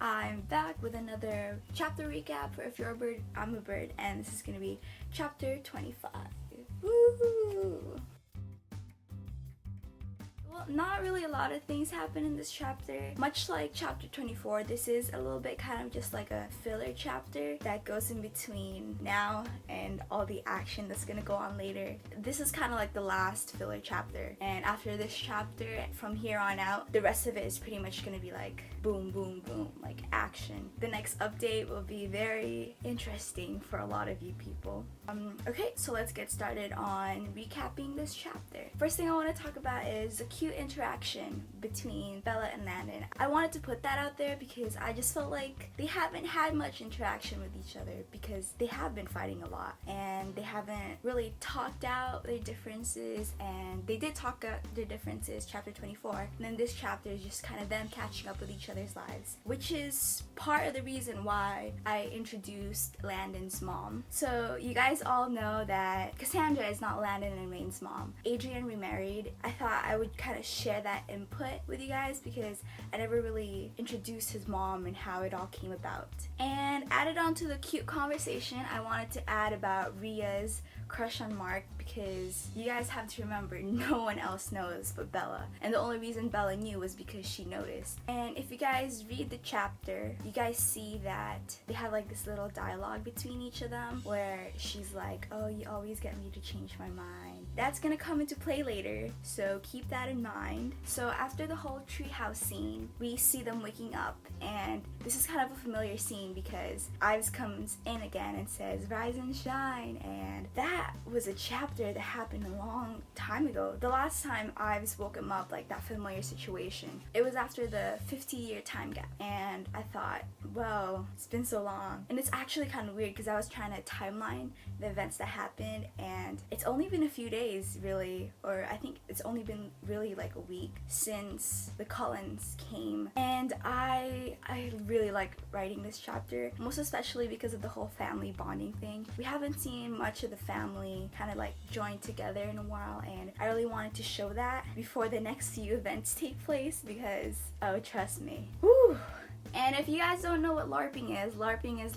I'm back with another chapter recap for If You're a Bird, I'm a Bird, and this is gonna be chapter 25. Woo! Well, not really a lot of things happen in this chapter. Much like chapter 24, this is a little bit kind of just like a filler chapter that goes in between now and all the action that's gonna go on later. This is kind of like the last filler chapter, and after this chapter, from here on out, the rest of it is pretty much gonna be like boom, boom, boom, like action. The next update will be very interesting for a lot of you people. Okay, so let's get started on recapping this chapter. First thing I want to talk about is the cute interaction between Bella and Landon. I wanted to put that out there because I just felt like they haven't had much interaction with each other because they have been fighting a lot and they haven't really talked out their differences, and they did talk out their differences chapter 24, and then this chapter is just kind of them catching up with each other's lives, which is part of the reason why I introduced Landon's mom. So you guys all know that Cassandra is not Landon and Rain's mom. Adrian remarried. I thought I would kind of share that input with you guys because I never really introduced his mom and how it all came about. And added on to the cute conversation, I wanted to add about Ria's crush on Mark because you guys have to remember no one else knows but Bella, and the only reason Bella knew was because she noticed. And if you guys read the chapter, you guys see that they have like this little dialogue between each of them where she's like, oh, you always get me to change my mind. That's gonna come into play later, so keep that in mind. So after the whole treehouse scene, we see them waking up, and this is kind of a familiar scene because Ives comes in again and says rise and shine, and that was a chapter that happened a long time ago. The last time Ives woke him up, like that familiar situation, it was after the 50-year time gap, and I thought, whoa, it's been so long. And it's actually kind of weird because I was trying to timeline the events that happened, and it's only been a few days really, or I think it's only been really like a week since the Cullens came. And I really like writing this chapter, most especially because of the whole family bonding thing. We haven't seen much of the family kind of like join together in a while, and I really wanted to show that before the next few events take place because, oh, trust me. Whew. And if you guys don't know what LARPing is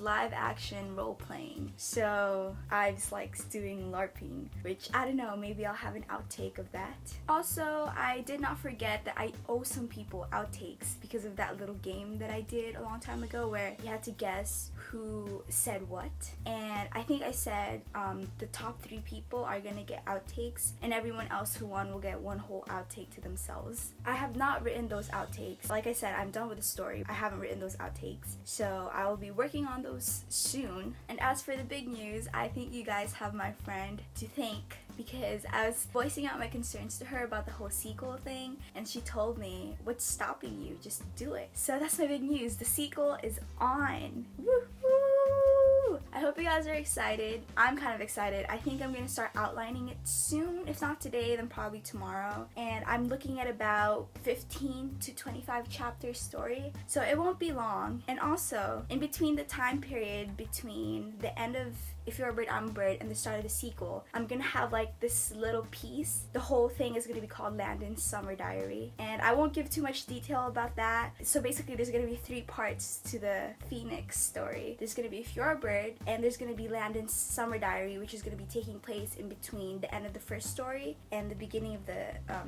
live action role playing. So Ives likes doing LARPing, which I don't know, maybe I'll have an outtake of that. Also, I did not forget that I owe some people outtakes because of that little game that I did a long time ago where you had to guess who said what. And I think I said the top 3 people are gonna get outtakes, and everyone else who won will get one whole outtake to themselves. I have not written those outtakes. Like I said, I'm done with the story. I haven't written those outtakes, so I will be working on those soon. And as for the big news, I think you guys have my friend to thank because I was voicing out my concerns to her about the whole sequel thing, and she told me, what's stopping you? Just do it. So that's my big news. The sequel is on. Woohoo! I hope you guys are excited. I'm kind of excited. I think I'm gonna start outlining it soon. If not today, then probably tomorrow. And I'm looking at about 15 to 25 chapter story, so it won't be long. And also, in between the time period between the end of If You're a Bird, I'm a Bird and the start of the sequel, I'm gonna have like this little piece. The whole thing is gonna be called Landon's Summer Diary, and I won't give too much detail about that. So basically there's gonna be 3 parts to the Phoenix story. There's gonna be If You're a Bird, and there's gonna be Landon's Summer Diary, which is gonna be taking place in between the end of the first story and the beginning of the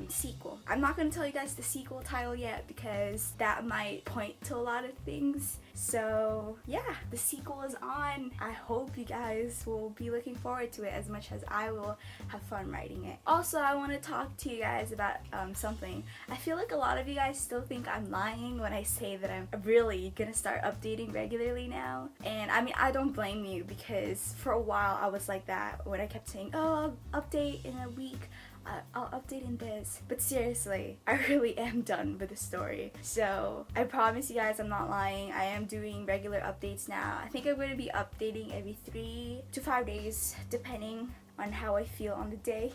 sequel. I'm not gonna tell you guys the sequel title yet because that might point to a lot of things. So yeah, the sequel is on. I hope you guys will be looking forward to it as much as I will have fun writing it. Also, I want to talk to you guys about something. I feel like a lot of you guys still think I'm lying when I say that I'm really gonna start updating regularly now. And I mean, I don't blame you because for a while I was like that when I kept saying, oh, I'll update in a week. I'll update in this. But seriously, I really am done with the story. So I promise you guys I'm not lying. I am doing regular updates now. I think I'm going to be updating every 3 to 5 days depending on how I feel on the day.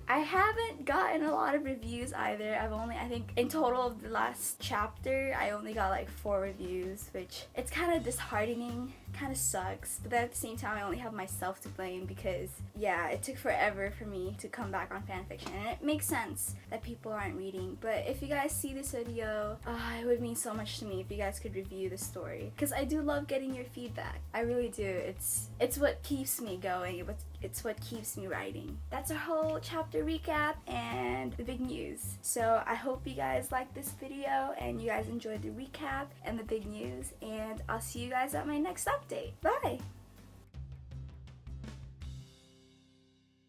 I haven't gotten a lot of reviews either. I think in total of the last chapter, I only got like 4 reviews, which it's kind of disheartening, kind of sucks, but then at the same time I only have myself to blame because yeah, it took forever for me to come back on fanfiction, and it makes sense that people aren't reading. But if you guys see this video, it would mean so much to me if you guys could review the story, because I do love getting your feedback. I really do. It's what keeps me going. It's what keeps me writing. That's our whole chapter recap and the big news. So I hope you guys liked this video and you guys enjoyed the recap and the big news, and I'll see you guys at my next update. Bye!